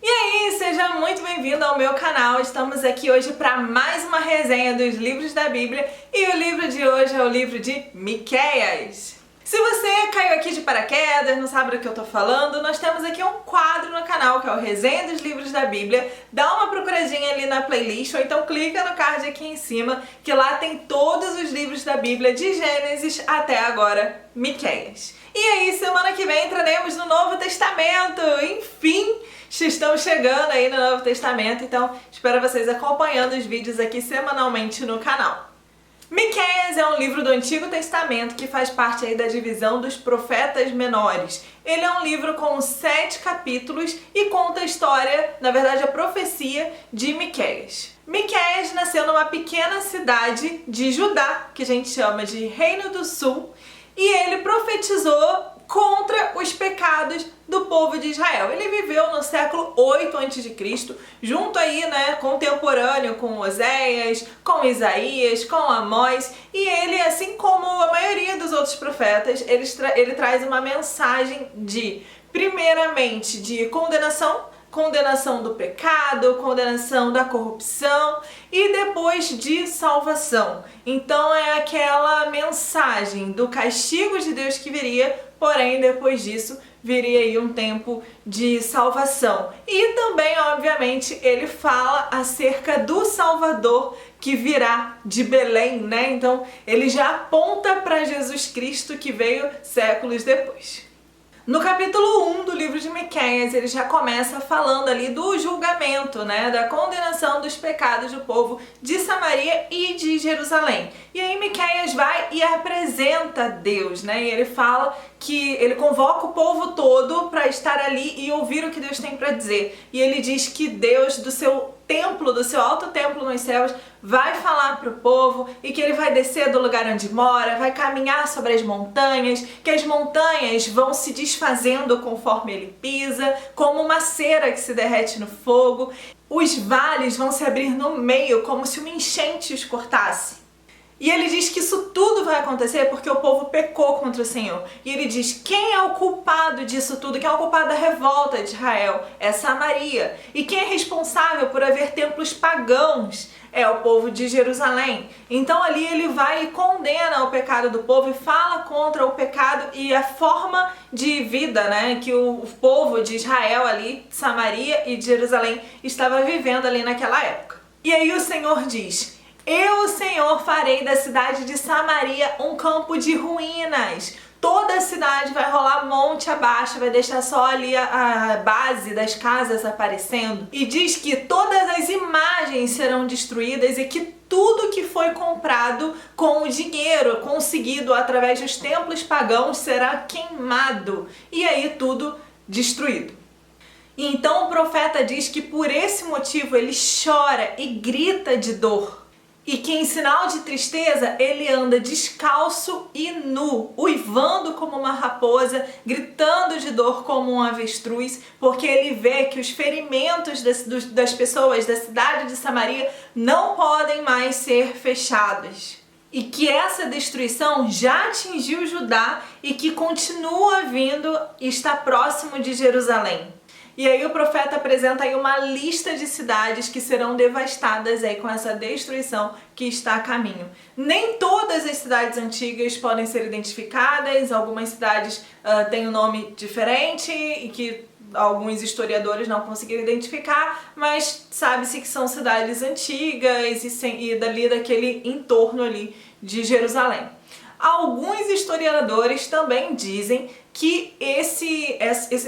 E aí, seja muito bem-vindo ao meu canal. Estamos aqui hoje para mais uma resenha dos livros da Bíblia e o livro de hoje é o livro de Miqueias. Se você caiu aqui de paraquedas, não sabe do que eu tô falando, nós temos aqui um quadro no canal que é o Resenha dos Livros da Bíblia. Dá uma procuradinha ali na playlist ou então clica no card aqui em cima que lá tem todos os livros da Bíblia de Gênesis até agora, Miqueias. E aí, semana que vem entraremos no Novo Testamento, enfim! Estamos chegando aí no Novo Testamento, então espero vocês acompanhando os vídeos aqui semanalmente no canal. Miqueias é um livro do Antigo Testamento que faz parte aí da divisão dos profetas menores. Ele é um livro com 7 capítulos e conta a história, na verdade a profecia de Miqueias. Miqueias nasceu numa pequena cidade de Judá, que a gente chama de Reino do Sul, e ele profetizou contra os pecados do povo de Israel. Ele viveu no século 8 a.C., junto aí, contemporâneo com Oséias, com Isaías, com Amós, e ele, assim como a maioria dos outros profetas, ele traz uma mensagem de, primeiramente, de condenação do pecado, condenação da corrupção e depois de salvação. Então é aquela mensagem do castigo de Deus que viria, porém depois disso viria aí um tempo de salvação. E também, obviamente, ele fala acerca do Salvador que virá de Belém, né? Então ele já aponta para Jesus Cristo que veio séculos depois. No capítulo 1 do livro de Miqueias, ele já começa falando ali do julgamento, da condenação dos pecados do povo de Samaria e de Jerusalém. E aí Miqueias vai e apresenta Deus, E ele fala que ele convoca o povo todo para estar ali e ouvir o que Deus tem para dizer. E ele diz que Deus, do seu templo, do seu alto templo nos céus, vai falar para o povo e que ele vai descer do lugar onde mora, vai caminhar sobre as montanhas, que as montanhas vão se desfazendo conforme ele pisa, como uma cera que se derrete no fogo. Os vales vão se abrir no meio, como se uma enchente os cortasse. E ele diz que isso tudo vai acontecer porque o povo pecou contra o Senhor. E ele diz, quem é o culpado disso tudo? Quem é o culpado da revolta de Israel? É Samaria. E quem é responsável por haver templos pagãos? É o povo de Jerusalém. Então ali ele vai e condena o pecado do povo e fala contra o pecado e a forma de vida, que o povo de Israel ali, de Samaria e de Jerusalém, estava vivendo ali naquela época. E aí o Senhor diz, eu, o Senhor, farei da cidade de Samaria um campo de ruínas. Toda a cidade vai rolar monte abaixo, vai deixar só ali a base das casas aparecendo. E diz que todas as imagens serão destruídas e que tudo que foi comprado com o dinheiro conseguido através dos templos pagãos será queimado. E aí tudo destruído. E então o profeta diz que por esse motivo ele chora e grita de dor. E que em sinal de tristeza ele anda descalço e nu, uivando como uma raposa, gritando de dor como um avestruz, porque ele vê que os ferimentos das pessoas da cidade de Samaria não podem mais ser fechados. E que essa destruição já atingiu Judá e que continua vindo e está próximo de Jerusalém. E aí o profeta apresenta aí uma lista de cidades que serão devastadas aí com essa destruição que está a caminho. Nem todas as cidades antigas podem ser identificadas, algumas cidades têm um nome diferente e que alguns historiadores não conseguiram identificar, mas sabe-se que são cidades antigas e dali daquele entorno ali de Jerusalém. Alguns historiadores também dizem que esse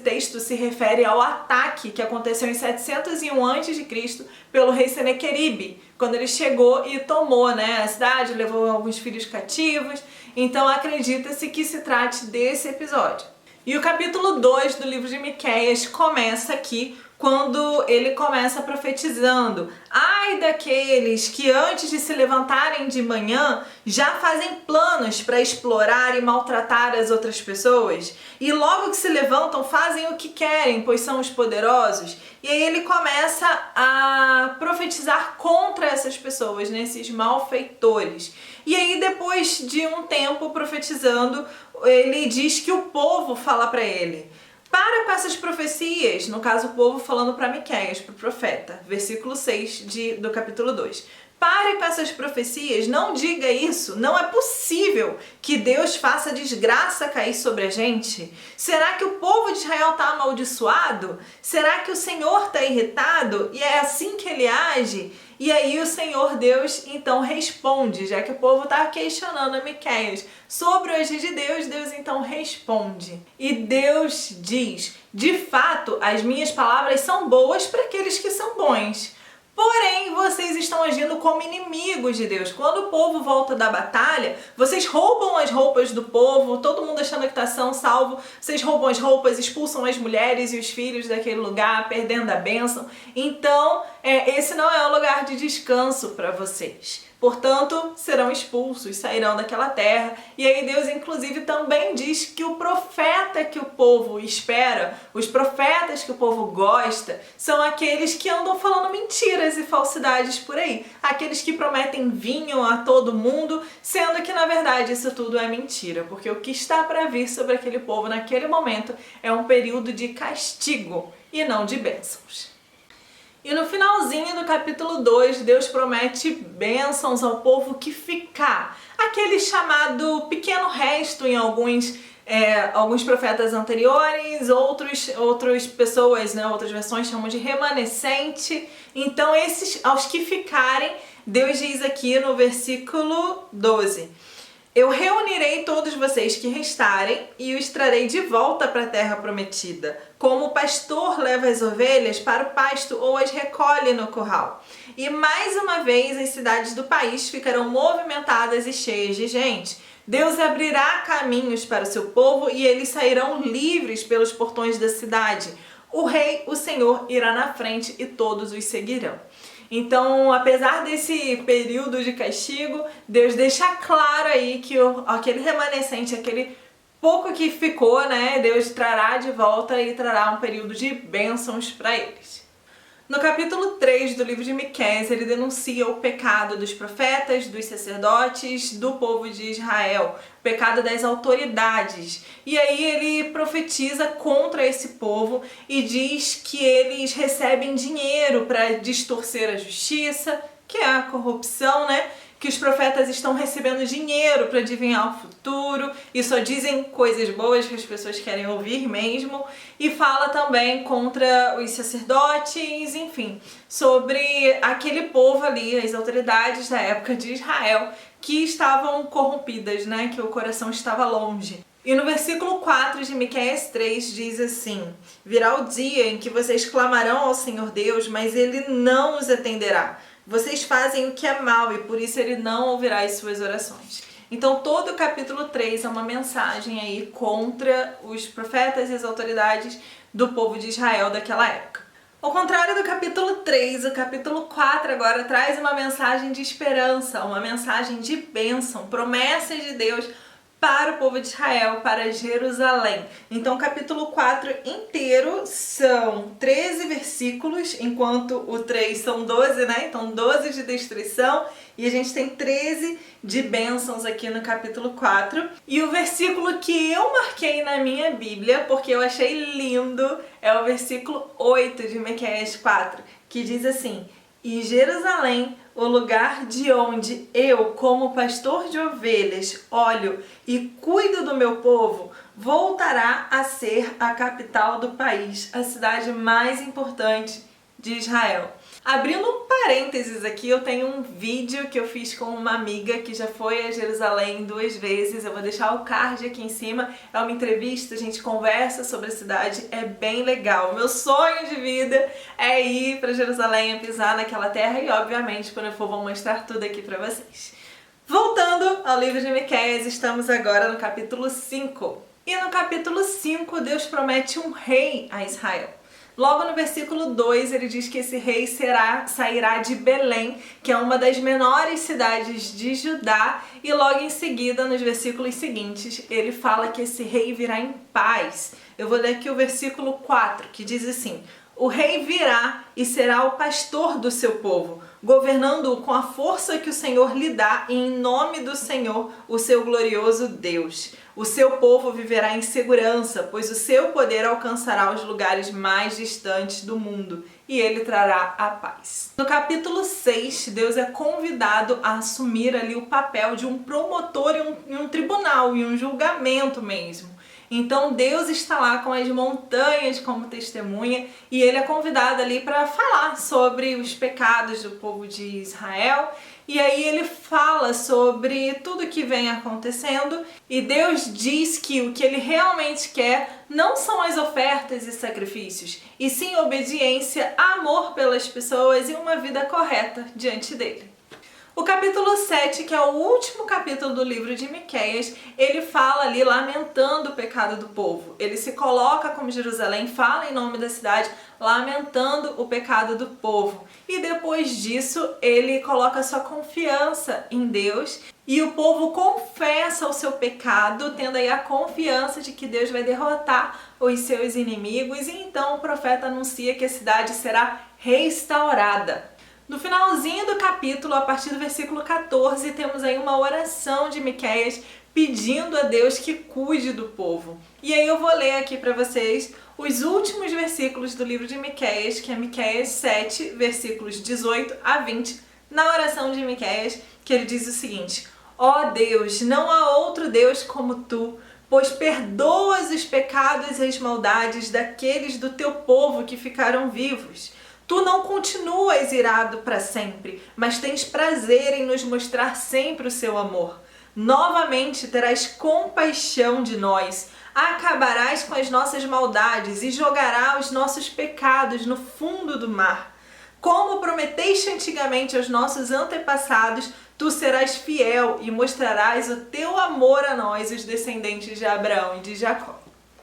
texto se refere ao ataque que aconteceu em 701 a.C. pelo rei Senequeribe, quando ele chegou e tomou a cidade, levou alguns filhos cativos. Então acredita-se que se trate desse episódio. E o capítulo 2 do livro de Miqueias começa aqui, quando ele começa profetizando. Ai daqueles que antes de se levantarem de manhã já fazem planos para explorar e maltratar as outras pessoas e logo que se levantam fazem o que querem, pois são os poderosos. E aí ele começa a profetizar contra essas pessoas, esses malfeitores. E aí depois de um tempo profetizando, ele diz que o povo fala para ele: Para com essas profecias, no caso o povo falando para Miqueias, para o profeta, versículo 6 do capítulo 2. Pare com essas profecias, não diga isso, não é possível que Deus faça desgraça cair sobre a gente. Será que o povo de Israel está amaldiçoado? Será que o Senhor está irritado e é assim que ele age? E aí o Senhor Deus então responde, já que o povo está questionando a Miqueias sobre o agir de Deus, Deus então responde. E Deus diz, de fato, as minhas palavras são boas para aqueles que são bons. Porém, vocês estão agindo como inimigos de Deus. Quando o povo volta da batalha, vocês roubam as roupas do povo, todo mundo achando que está são salvo, vocês roubam as roupas, expulsam as mulheres e os filhos daquele lugar, perdendo a bênção. Então, esse não é um lugar de descanso para vocês. Portanto, serão expulsos, sairão daquela terra. E aí Deus, inclusive, também diz que o profeta que o povo espera, os profetas que o povo gosta, são aqueles que andam falando mentiras e falsidades por aí. Aqueles que prometem vinho a todo mundo, sendo que, na verdade, isso tudo é mentira. Porque o que está para vir sobre aquele povo naquele momento é um período de castigo e não de bênçãos. E no finalzinho do capítulo 2, Deus promete bênçãos ao povo que ficar. Aquele chamado pequeno resto em alguns profetas anteriores, outras pessoas, outras versões chamam de remanescente. Então, aos que ficarem, Deus diz aqui no versículo 12... Eu reunirei todos vocês que restarem e os trarei de volta para a terra prometida, como o pastor leva as ovelhas para o pasto ou as recolhe no curral. E mais uma vez as cidades do país ficarão movimentadas e cheias de gente. Deus abrirá caminhos para o seu povo e eles sairão livres pelos portões da cidade. O rei, o Senhor, irá na frente e todos os seguirão. Então, apesar desse período de castigo, Deus deixa claro aí que aquele remanescente, aquele pouco que ficou, Deus trará de volta e trará um período de bênçãos para eles. No capítulo 3 do livro de Miqueias, ele denuncia o pecado dos profetas, dos sacerdotes, do povo de Israel, o pecado das autoridades. E aí ele profetiza contra esse povo e diz que eles recebem dinheiro para distorcer a justiça, que é a corrupção, que os profetas estão recebendo dinheiro para adivinhar o futuro e só dizem coisas boas que as pessoas querem ouvir mesmo. E fala também contra os sacerdotes, enfim, sobre aquele povo ali, as autoridades da época de Israel, que estavam corrompidas, que o coração estava longe. E no versículo 4 de Miqueias 3 diz assim: virá o dia em que vocês clamarão ao Senhor Deus, mas Ele não os atenderá. Vocês fazem o que é mal e por isso Ele não ouvirá as suas orações. Então todo o capítulo 3 é uma mensagem aí contra os profetas e as autoridades do povo de Israel daquela época. Ao contrário do capítulo 3, o capítulo 4 agora traz uma mensagem de esperança, uma mensagem de bênção, promessas de Deus para o povo de Israel, para Jerusalém. Então o capítulo 4 inteiro são 13 versículos, enquanto o 3 são 12, Então 12 de destruição e a gente tem 13 de bênçãos aqui no capítulo 4. E o versículo que eu marquei na minha Bíblia, porque eu achei lindo, é o versículo 8 de Miqueias 4, que diz assim: e Jerusalém, o lugar de onde eu, como pastor de ovelhas, olho e cuido do meu povo, voltará a ser a capital do país, a cidade mais importante de Israel. Abrindo um parênteses aqui, eu tenho um vídeo que eu fiz com uma amiga que já foi a Jerusalém 2 vezes. Eu vou deixar o card aqui em cima. É uma entrevista, a gente conversa sobre a cidade, é bem legal. Meu sonho de vida é ir para Jerusalém, é pisar naquela terra e, obviamente, quando eu for, vou mostrar tudo aqui para vocês. Voltando ao livro de Miqueias, estamos agora no capítulo 5. E no capítulo 5, Deus promete um rei a Israel. Logo no versículo 2, ele diz que esse rei sairá de Belém, que é uma das menores cidades de Judá, e logo em seguida, nos versículos seguintes, ele fala que esse rei virá em paz. Eu vou ler aqui o versículo 4, que diz assim: O rei virá e será o pastor do seu povo, governando-o com a força que o Senhor lhe dá e em nome do Senhor, o seu glorioso Deus. O seu povo viverá em segurança, pois o seu poder alcançará os lugares mais distantes do mundo e ele trará a paz. No capítulo 6, Deus é convidado a assumir ali o papel de um promotor em um tribunal, em um julgamento mesmo. Então Deus está lá com as montanhas como testemunha e ele é convidado ali para falar sobre os pecados do povo de Israel. E aí ele fala sobre tudo que vem acontecendo e Deus diz que o que ele realmente quer não são as ofertas e sacrifícios, e sim obediência, amor pelas pessoas e uma vida correta diante dele. O capítulo 7, que é o último capítulo do livro de Miqueias, ele fala ali lamentando o pecado do povo. Ele se coloca como Jerusalém, fala em nome da cidade, lamentando o pecado do povo. E depois disso, ele coloca sua confiança em Deus e o povo confessa o seu pecado, tendo aí a confiança de que Deus vai derrotar os seus inimigos. E então o profeta anuncia que a cidade será restaurada. No finalzinho do capítulo, a partir do versículo 14, temos aí uma oração de Miqueias pedindo a Deus que cuide do povo. E aí eu vou ler aqui para vocês os últimos versículos do livro de Miqueias, que é Miqueias 7, versículos 18 a 20, na oração de Miqueias, que ele diz o seguinte: Ó Deus, não há outro Deus como tu, pois perdoas os pecados e as maldades daqueles do teu povo que ficaram vivos. Tu não continuas irado para sempre, mas tens prazer em nos mostrar sempre o seu amor. Novamente terás compaixão de nós, acabarás com as nossas maldades e jogarás os nossos pecados no fundo do mar. Como prometeste antigamente aos nossos antepassados, tu serás fiel e mostrarás o teu amor a nós, os descendentes de Abraão e de Jacó.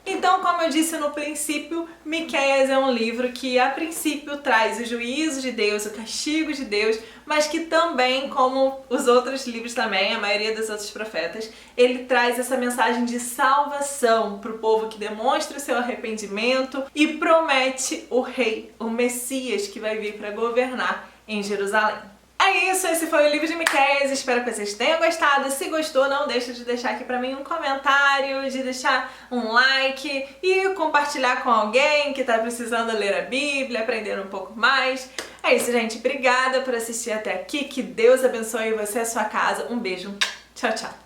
Então, como eu disse no princípio, Miqueias é um livro que a princípio traz o juízo de Deus, o castigo de Deus, mas que também, como os outros livros também, a maioria dos outros profetas, ele traz essa mensagem de salvação para o povo que demonstra o seu arrependimento e promete o rei, o Messias, que vai vir para governar em Jerusalém. É isso, esse foi o livro de Miqueias, espero que vocês tenham gostado. Se gostou, não deixa de deixar aqui pra mim um comentário, de deixar um like e compartilhar com alguém que tá precisando ler a Bíblia, aprender um pouco mais. É isso, gente. Obrigada por assistir até aqui, que Deus abençoe você e a sua casa. Um beijo. Tchau, tchau.